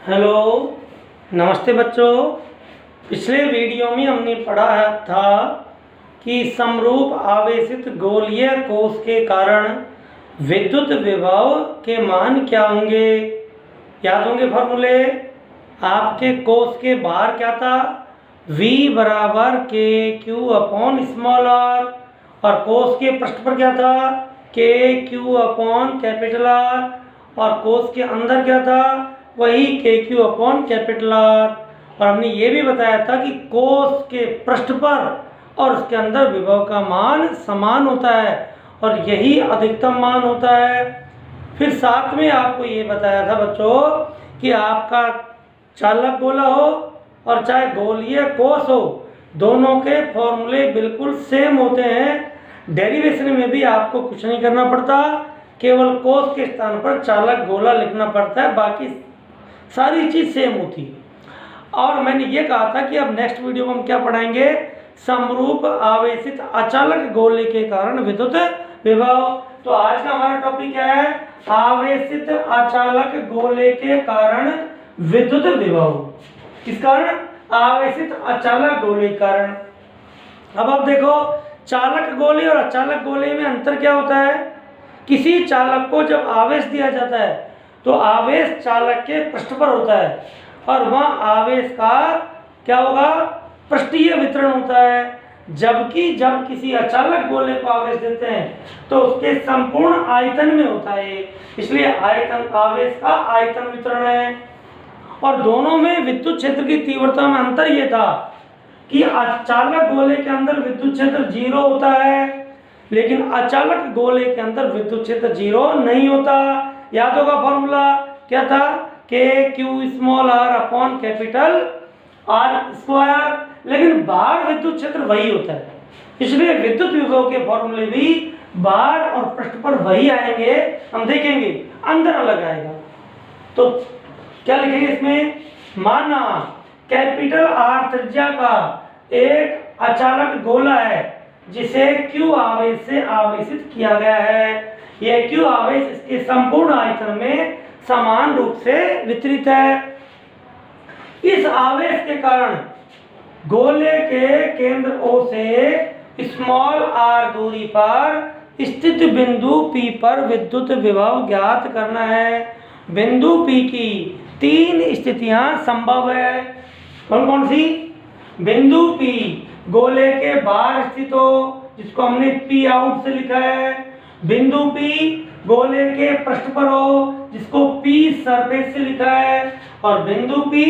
Hello, नमस्ते बच्चों। पिछले वीडियो में हमने पढ़ा था कि समरूप आवेशित गोलीय कोश के कारण विद्युत विभव के मान क्या होंगे। याद होंगे फॉर्मूले। आपके कोश के बाहर क्या था, V बराबर के क्यू अपॉन स्मॉल आर, और कोश के पृष्ठ पर क्या था, K Q upon capital are, और कोश के अंदर क्या था, वही के क्यू अपॉन कैपिटल आर। और हमने ये भी बताया था कि कोश के पृष्ठ पर और उसके अंदर विभव का मान समान होता है और यही अधिकतम मान होता है। फिर साथ में आपको ये बताया था बच्चों कि आपका चालक गोला हो और चाहे गोलीय कोश हो, दोनों के फॉर्मूले बिल्कुल सेम होते हैं। डेरिवेशन में भी आपको कुछ नहीं करना पड़ता, केवल कोश के स्थान पर चालक गोला लिखना पड़ता है, बाकी सारी चीज़ सेम होती है। और मैंने ये कहा था कि अब नेक्स्ट वीडियो में हम क्या पढ़ाएंगे, समरूप आवेशित अचालक गोले के कारण विद्युत विभव। तो आज का हमारा टॉपिक क्या है, आवेशित अचालक गोले के कारण विद्युत विभव। किस कारण, आवेशित अचालक गोले के कारण। अब आप देखो, चालक गोले और अचालक गोले में अंतर क्या होता है। किसी चालक को जब आवेश दिया जाता है तो आवेश चालक के पृष्ठ पर होता है और वहाँ आवेश का क्या होगा, पृष्ठीय वितरण होता है। जबकि जब किसी अचालक गोले को आवेश देते हैं तो उसके संपूर्ण आयतन में होता है, इसलिए आयतन आवेश का आयतन वितरण है। और दोनों में विद्युत क्षेत्र की तीव्रता में अंतर ये था कि अचालक गोले के अंदर विद्युत क्षेत्र 0 होता है, लेकिन अचालक गोले के अंदर विद्युत क्षेत्र 0 नहीं होता। याद होगा फॉर्मूला क्या था, K Q small R upon capital R square, लेकिन बाहर विद्युत क्षेत्र वही होता है, इसलिए विद्युत विभव के फॉर्मूले भी बाहर और पृष्ठ पर वही आएंगे। हम देखेंगे अंदर अलग आएगा। तो क्या लिखेंगे इसमें, माना कैपिटल आर त्रिज्या का एक अचालक गोला है जिसे क्यू आवेश से आवेशित किया गया है। यह क्यू आवेश इसके संपूर्ण आयतन में समान रूप से वितरित है। इस आवेश के कारण गोले के केंद्र O से स्मॉल r दूरी पर स्थित बिंदु P पर विद्युत विभव ज्ञात करना है। बिंदु P की 3 स्थितियां संभव है। कौन कौन सी, बिंदु P गोले के बाहर स्थित हो जिसको हमने P आउट से लिखा है, बिंदु P गोले के पृष्ठ पर हो जिसको P सरफेस से लिखा है, और बिंदु P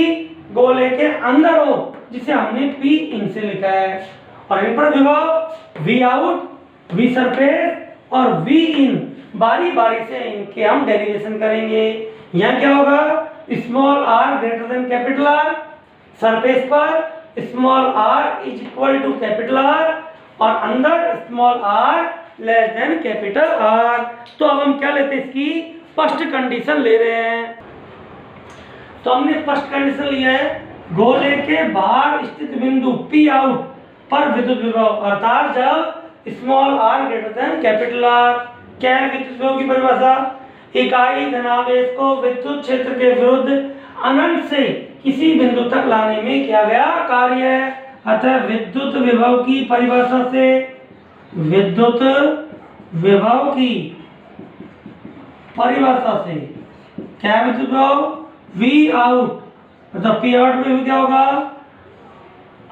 गोले के अंदर हो जिसे हमने P इन से लिखा है। और इन पर विभव V आउट, V सरफेस और V इन बारी बारी से इनके हम डेरिवेशन करेंगे। यहाँ क्या होगा, small r greater than capital R, surface पर small r is equal to capital R और अंदर small r less than capital R। तो अब हम क्या लेते हैं, इसकी फर्स्ट कंडीशन ले रहे हैं। तो हमने फर्स्ट कंडीशन लिया है, गोले के बाहर स्थित बिंदु P आउट पर विद्युत विभव, अर्थात जब small r greater than capital R। क्या है विद्युत विभव की परिभाषा, इकाई धनावेश को विद्युत क्षेत्र के विरुद्ध अनंत से किसी बिंदु तक लाने में किया गया कार्य है। अतः विद्युत विभव की परिभाषा से, विद्युत विभव की परिभाषा से क्या है विद्युत विभव, V आउट, मतलब P आउट में क्या होगा,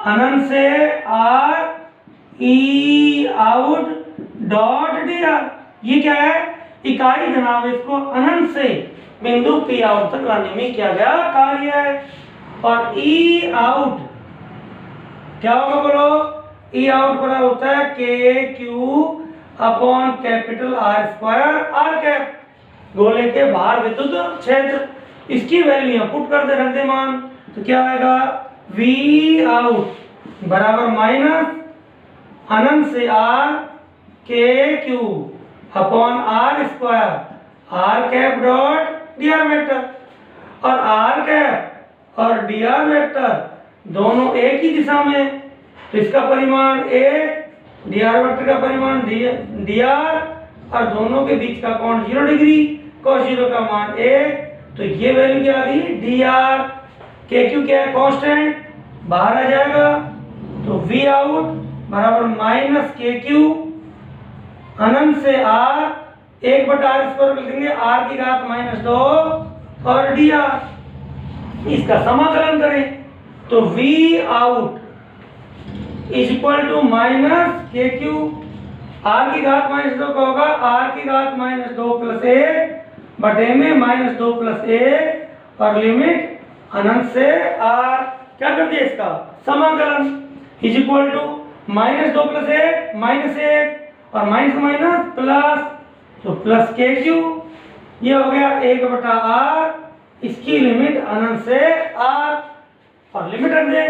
अनंत से R E out dot dr। ये क्या है, इकाई धनावेश को अनंत से बिंदु P आउट तक लाने में किया गया कार्य है। और E आउट क्या होगा बोलो, E आउट बराबर होता है के Q upon capital R square R cap, गोले के बाहर विद्युत क्षेत्र। इसकी वैल्यू पुट कर दे, रख दे मान, तो क्या आएगा, V आउट बराबर माइनस अनंत से R के Q upon R square R cap dot dr vector. और R कैप और dr वेक्टर दोनों एक ही दिशा में, तो इसका परिमाण 1, dr वेक्टर का परिमाण dr, और दोनों के बीच का कोण 0 डिग्री, cos 0 का मान 1, तो ये वैल्यू क्या आ गई डी आर। के क्यू क्या है कांस्टेंट, बाहर आ जाएगा, तो वी आउट बराबर माइनस के क्यू अनंत से आर, 1/r² लिखेंगे, आर की घात -2 और डी आर। इसका समाकलन करें तो V out is equal to minus K Q, R की घात -2 का होगा आर की घात -2 + 1 बटे में -2 + 1 और लिमिट अनंत से आर। क्या कर दिया इसका समाकलन, इज इक्वल टू -2 + 1 -1 और माइनस प्लस, तो प्लस के क्यू, ये हो गया 1/r, इसकी लिमिट अनंत से आर और लिमिट रख दे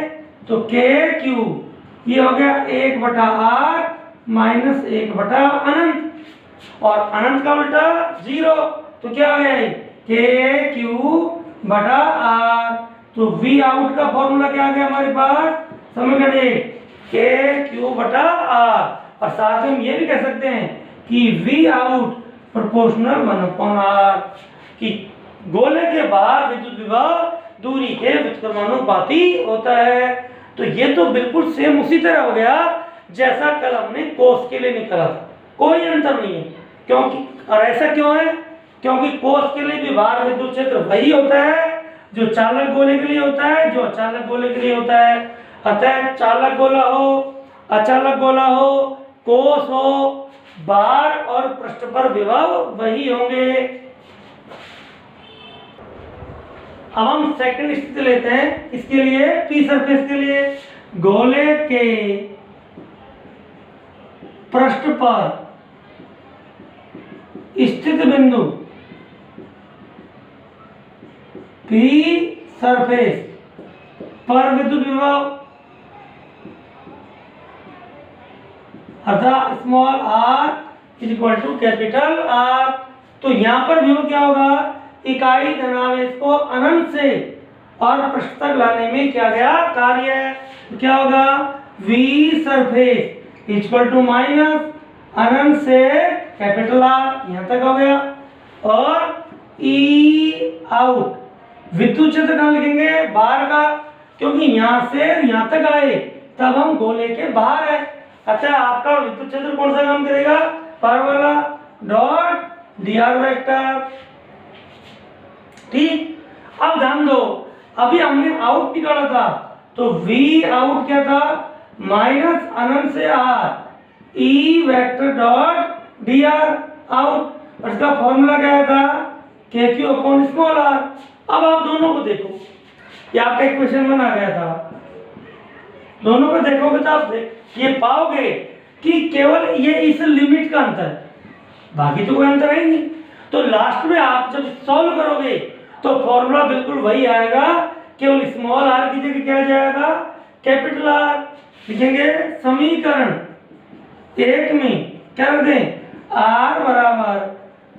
तो के क्यू, ये हो गया 1/r माइनस 1/अनंत और अनंत का उल्टा 0, तो क्या हो गया के क्यू बटा आर। तो वी आउट का फॉर्मूला क्या आ गया हमारे पास, समीकरण 1 के क्यू बटा आर। और साथ में हम ये भी कह सकते हैं कि वी आउट प्रोपोर्शनल 1/r, कि गोले के बाहर विद्युत विभव दूरी के व्युत्क्रमानुपाती होता है। तो ये तो बिल्कुल सेम उसी तरह हो गया जैसा कल हमने कोस के लिए निकाला था, कोई अंतर नहीं है। क्योंकि और ऐसा क्यों है, क्योंकि कोस के लिए भी बाहर विद्युत क्षेत्र वही होता है जो चालक गोले के लिए होता है, जो अचालक गोले के लिए होता है। अतः चालक गोला हो, अचालक गोला हो, कोस हो, बार और पृष्ठ पर विभव वही होंगे। अब हम सेकंड स्थिति लेते हैं, इसके लिए पी सरफेस के लिए गोले के पृष्ठ पर स्थित बिंदु पी सरफेस पर विद्युत विभव अर्थात small r is equal to capital R। तो यहां पर विभव क्या होगा, इकाई धनावेश को अनंत से और पृष्ठ तक लाने में क्या गया कार्य है, तो क्या होगा v surface is equal to minus अनंत से कैपिटल R, यहां तक हो गया। और E आउट विद्युत क्षेत्र कहां लिखेंगे, बाहर का, क्योंकि यहां से यहां तक आए तब हम गोले के बाहर है। अच्छा, आपका विद्युत क्षेत्र कौन सा काम करेगा, बाहर वाला, डॉट dr वेक्टर। ठीक, अब ध्यान दो, अभी हमने आउट निकाला था तो v आउट क्या था, माइनस अनंत से r e vector dot dr out, और इसका फॉर्मूला क्या था, K Q upon small r। अब आप दोनों को देखो, ये आपका इक्वेशन बन आ गया था, दोनों को देखोगे तो आप ये पाओगे कि केवल ये इस लिमिट का अंतर है, बाकी तो कोई अंतर है नहीं। तो लास्ट में आप जब सॉल्व करोगे तो फॉर्मूला बिल्कुल वही आएगा, केवल स्मॉल r की जगह क्या जाएगा, कैपिटल R लिखेंगे। समीकरण 1 में क्या रख दें, r बराबर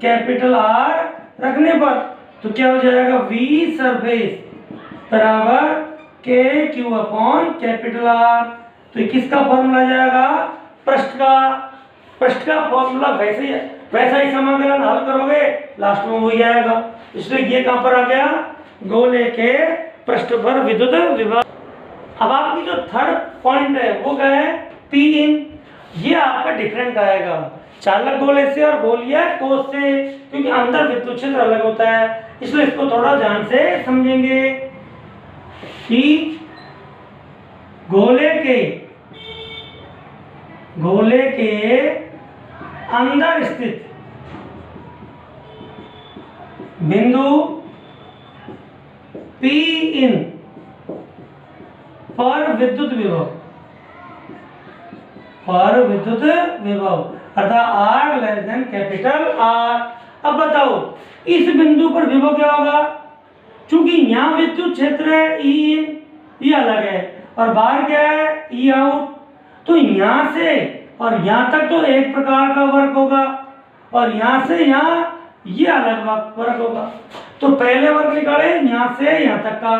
कैपिटल R रखने पर तो क्या हो जाएगा, v सरफेस बराबर के क्यू अपॉन कैपिटल R। तो किसका फॉर्मूला जाएगा, पृष्ठ का फॉर्मूला वैसा ही समाकलन हल करोगे लास्ट में वही आएगा। इसलिए ये कहां पर आ गया, गोले के पृष्ठ पर विद्युत विभव। अब आपकी जो थर्ड पॉइंट है वो क्या है, पी इन, ये आपका डिफरेंट आएगा चालक गोले से और गोलीय कोस से, क्योंकि अंदर विद्युत क्षेत्र अलग होता है, इसलिए इसको थोड़ा ध्यान से समझेंगे कि गोले के अंदर स्थित बिंदु P इन पर विद्युत विभव अर्थात R less than capital R। अब बताओ इस बिंदु पर विभव क्या होगा, चूंकि यहां विद्युत क्षेत्र है E इन, ये अलग है, और बाहर क्या है E आउट, तो यहां से और यहां तक तो एक प्रकार का वर्क होगा और यहां से यहां ये अलग वर्क होगा। तो पहले वर्क निकाले यहां से यहां तक का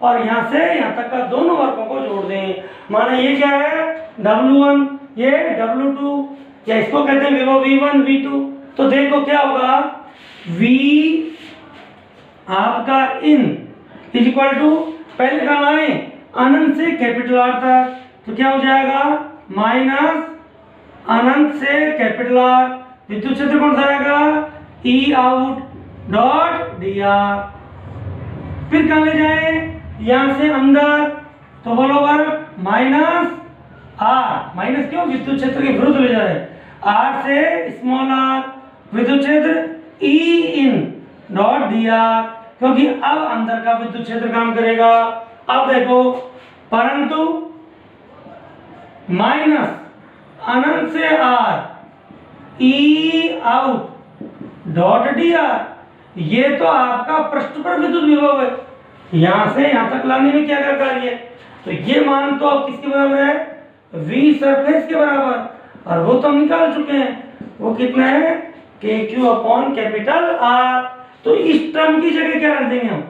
और यहां से यहां तक का, दोनों वर्कों को जोड़ दें। माना ये क्या है W1, ये W2, या इसको कहते हैं विभव V1 V2। तो देखो क्या होगा, V आपका इन इज इक्वल टू, पहले निकालना है अनंत से कैपिटल आर तक, तो क्या हो जाएगा माइनस अनंत से कैपिटल आर, विद्युत क्षेत्र कौन सा आएगा ई आउट डॉट डी आर। फिर कहाँ ले जाए, यहां से अंदर, तो बोलो वर्ग माइनस आर, माइनस क्यों, विद्युत क्षेत्र के विरुद्ध ले जा रहे हैं, आर से स्मॉल आर, विद्युत क्षेत्र ई इन डॉट डी आर, क्योंकि अब अंदर का विद्युत क्षेत्र काम करेगा। अब देखो, परंतु माइनस अनंत से R E out dot D are, ये तो आपका पृष्ठ पर विद्युत विभव है, यहां से यहां तक लाने में क्या क्या कार्य है, तो ये मान तो अब किसके बराबर है, वी सरफेस के बराबर, और वो तो हम निकाल चुके हैं, वो कितना है के क्यू अपॉन कैपिटल आर। तो इस टर्म की जगह क्या रख देंगे हम,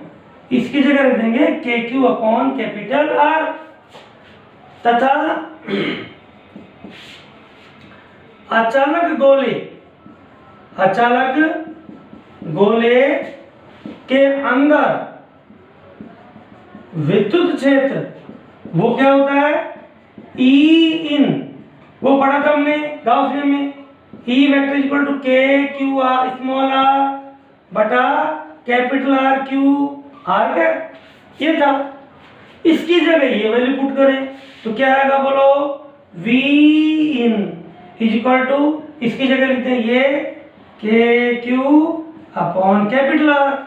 इसकी जगह रख देंगे के क्यू अपॉन कैपिटल आर, तथा अचालक गोले के अंदर विद्युत क्षेत्र वो क्या होता है ई इन, वो पढ़ा था हमने गाउस नियम में, E vector equal to K Q are small R बटा कैपिटल आर क्यू आर का, ये था। इसकी जगह ये वैल्यू पुट करें तो क्या आएगा बोलो, V in is equal to, इसकी जगह लिखते हैं ये के क्यू अपॉन कैपिटल आर,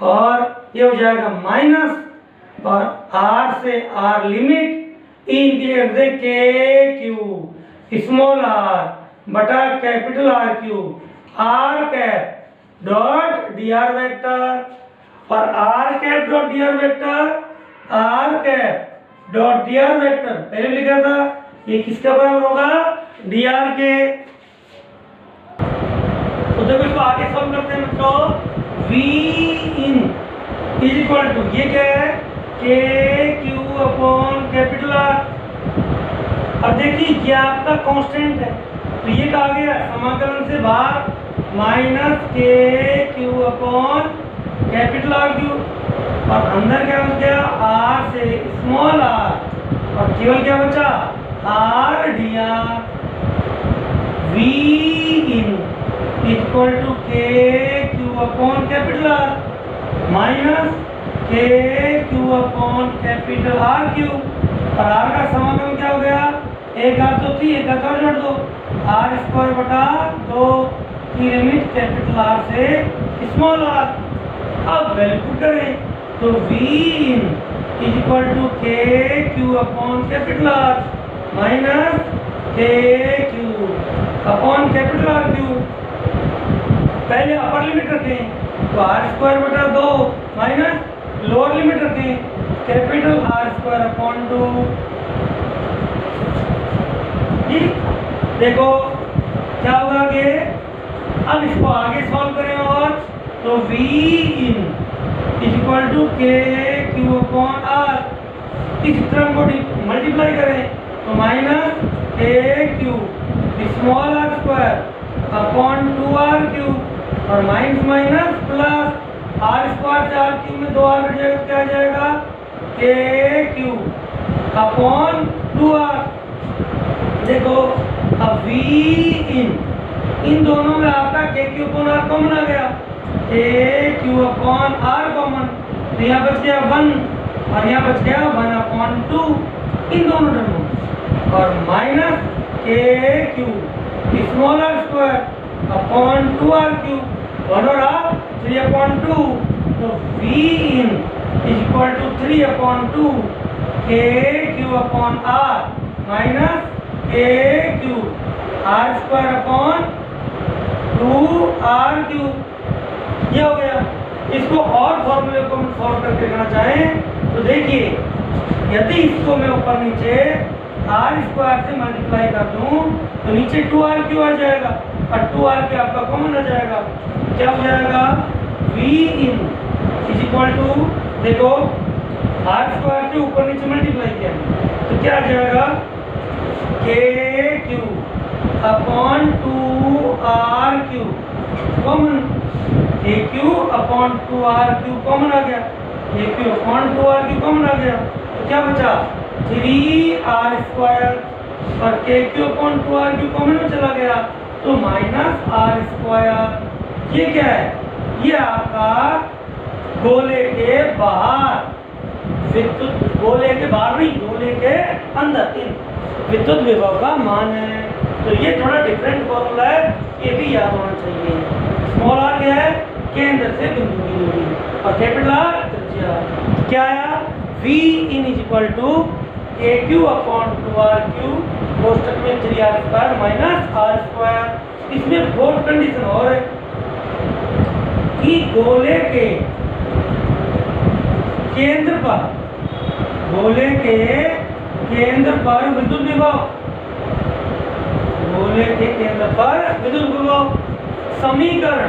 और ये हो जाएगा माइनस, और आर से आर लिमिट, इन की जगह लिखते के क्यू स्मॉल आर बटा capital R Q R cap dot D R vector, और R cap dot D R vector, R cap dot D R vector पहले लिखा था, ये किसका बराबर होगा डी आर के। तो देखो इसको आगे सॉल्व करते हैं बच्चों, V in is equal to, ये क्या है के क्यू अपॉन कैपिटल आर, अब देखिए ये आपका कांस्टेंट है, तो ये कहा गया समाकलन से बाहर minus K Q upon capital R Q, और अंदर क्या बच गया आर से स्मॉल आर, और केवल क्या बचा R D R, V in equal to K Q upon capital R minus K Q upon capital R Q, और आर का समाकलन क्या हो गया, एक आर तो थी, एक आर जोड़ दो, आर स्क्वायर बटा 2 की लिमिट कैपिटल आर से स्मॉल आर। अब वैल्यू करें तो V in is equal to K Q upon capital R minus K Q upon capital R Q, पहले अपर लिमिट रखें तो आर स्क्वायर बटा 2 माइनस लोअर लिमिट रखें कैपिटल आर स्क्वायर अपॉन 2। ठीक, देखो क्या होगा आगे, अब इसको आगे सॉल्व करें, और तो V in is equal to K Q upon R, इस टर्म को मल्टीप्लाई करें तो minus K Q small R square upon 2 R Q, और minus minus plus R square से आर क्यू में 2 आर कट जाएगा, क्या आ जाएगा के क्यू अपॉन 2 आर। देखो अब वी इन दोनों में आपका के क्यू अपॉन आर कॉमन आ गया, K Q upon are common, तो यहाँ बच गया 1 और यहाँ बच गया 1 अपॉन 2 इन दोनों टर्मों, और minus K Q small R square upon 2 R Q, 1 और आर 3 अपॉन 2, तो V in is equal to 3 upon 2 K Q upon R minus K Q R square upon 2 R Q, ये हो गया। इसको और फॉर्मूले को हम सॉल्व करके देखना चाहें तो देखिए, यदि इसको मैं ऊपर नीचे आर स्क्वायर से मल्टीप्लाई कर दूं तो नीचे 2 आर क्यू आ जाएगा, और 2 आर क्यू आपका कॉमन आ जाएगा, क्या हो जाएगा V in is equal to, देखो आर स्क्वायर से ऊपर नीचे मल्टीप्लाई किया तो क्या आ जाएगा K Q upon 2 R Q common, K Q upon 2r³ common आ गया, K Q upon 2r³ common आ गया, तो क्या बचा 3r² और के क्यू अपॉन 2r³ कॉमन में चला गया तो -r²। ये क्या है, ये आपका गोले के बाहर विद्युत, गोले के बाहर नहीं, गोले के अंदर इन विद्युत विभव का मान है। तो ये थोड़ा डिफरेंट फॉर्मूला है, ये भी याद होना चाहिए। स्मॉल आर क्या है, केंद्र से बिंदु की दूरी, और कैपिटल आर त्रिज्या। क्या आया, V in is equal to KQ upon 2r³ कोष्टक में 3r² माइनस r²। इसमें फोर्थ कंडीशन और है कि गोले के केंद्र पर, गोले के केंद्र पर विद्युत विभव, गोले के केंद्र पर विद्युत विभव समीकरण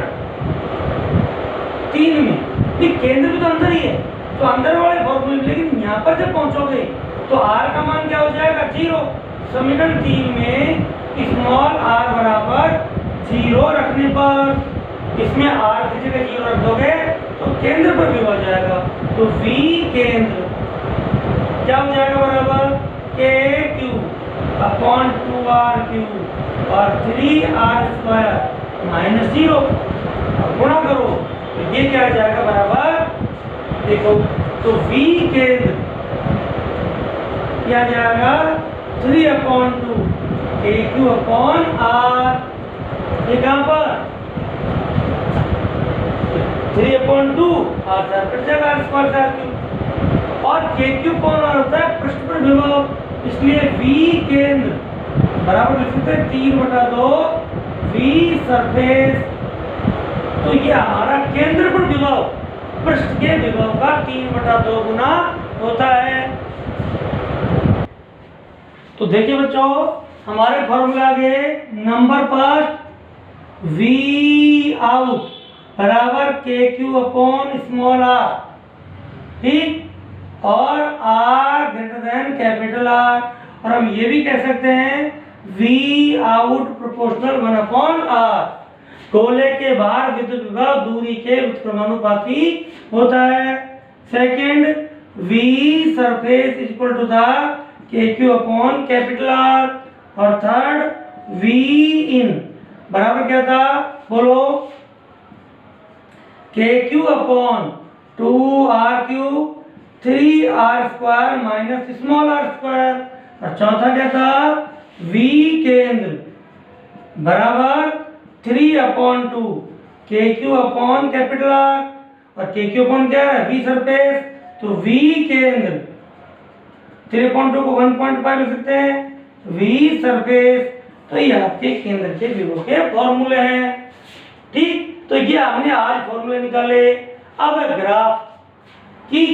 3 में, ये केंद्र भी तो अंदर ही है तो अंदर वाले फॉर्मूले, लेकिन यहाँ पर जब पहुंचोगे तो r का मान क्या हो जाएगा 0। समीकरण 3 में स्मॉल r बराबर 0 रखने पर, इसमें r की जगह 0 रख दोगे तो केंद्र पर भी हो जाएगा, तो V केंद्र क्या हो जाएगा बराबर KQ अपॉन 2r³ और 3r² माइनस 0, गुणा करो तो ये क्या आ जाएगा बराबर, देखो तो V केंद्र क्या जाएगा 3/2 KQ अपॉन r, ये कहां पर 3/2 r कट जाएगा r², और KQ कौन होता है पृष्ठ पर विभव, इसलिए V केंद्र बराबर लिख सकते हैं 3/2 V सरफेस। तो ये हमारा केंद्र पर विभव पृष्ठ के विभव का 3/2 गुना होता है। तो देखिए बच्चों, हमारे फॉर्मूला आ गए नंबर 5 V आउट बराबर KQ अपॉन स्मॉल r, ठीक, और R greater than capital R, और हम ये भी कह सकते हैं V आउट प्रोपोर्शनल 1/r। गोले के बाहर विद्युत विभव दूरी के व्युत्क्रमानुपाती होता है। Second, V surface is equal to the KQ upon capital R, और थर्ड V इन बराबर क्या था बोलो, KQ upon 2r³ 3r² minus small r², और चौथा क्या था V केंद्र बराबर 3/2 KQ अपॉन कैपिटल R, और KQ अपॉन क्या है V सरफेस, तो V केंद्र 3/2 को 1.5 लिख सकते हैं V सरफेस। तो ये आपके केंद्र के विभव के फॉर्मूले हैं, ठीक। तो ये आपने आज फॉर्मूले निकाले। अब ग्राफ की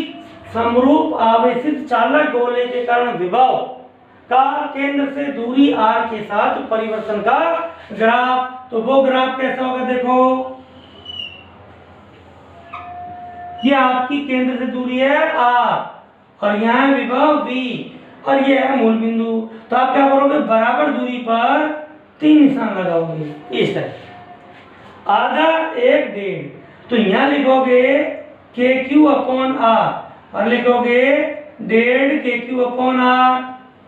समरूप आवेशित चालक गोले के कारण विभव का केंद्र से दूरी r के साथ परिवर्तन का ग्राफ, तो वो ग्राफ कैसा होगा देखो, ये आपकी केंद्र से दूरी है r और यहाँ विभव v और ये है मूल बिंदु, तो आप क्या करोगे बराबर दूरी पर 3 निशान लगाओगे इस तरह, आधा 1 1.5, तो यहाँ लिखोगे KQ अपॉन r और लिखोगे 1.5 KQ अपॉन r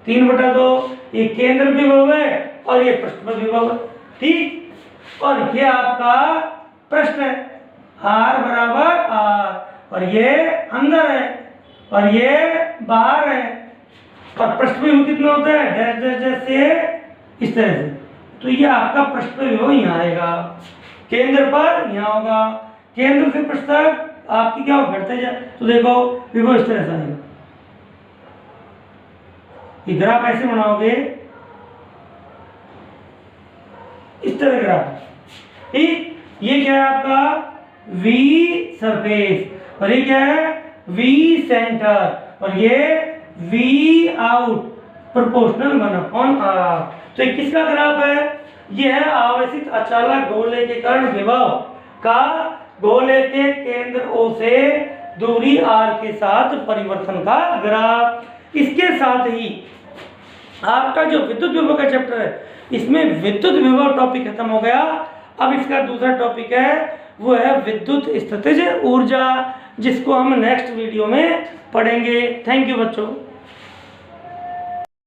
3/2, ये केंद्र विभव है और ये पृष्ठ पर विभव है, ठीक। और ये आपका पृष्ठ है r बराबर r, और ये अंदर है और ये बाहर है, और पृष्ठ पर विभव कितना होता है डैश डैश डैश से इस तरह से, तो ये आपका पृष्ठ पर विभव यहाँ आएगा, केंद्र पर यहाँ होगा, केंद्र से पृष्ठ तक आपकी क्या घटते जाए, तो देखो विभव इस तरह से आएगा। ये ग्राफ ऐसे बनाओगे इस तरह ग्राफ, ठीक। ये क्या है आपका V सरफेस और ये क्या है V सेंटर और ये V आउट प्रोपोर्शनल 1/r। तो ये किसका ग्राफ है, ये है आवेशित अचालक गोले के कारण विभव का गोले के केंद्र O से दूरी r के साथ परिवर्तन का ग्राफ। इसके साथ ही आपका जो विद्युत विभव का चैप्टर है इसमें विद्युत विभव टॉपिक खत्म हो गया। अब इसका दूसरा टॉपिक है वो है विद्युत स्थितिज ऊर्जा, जिसको हम नेक्स्ट वीडियो में पढ़ेंगे। थैंक यू बच्चों।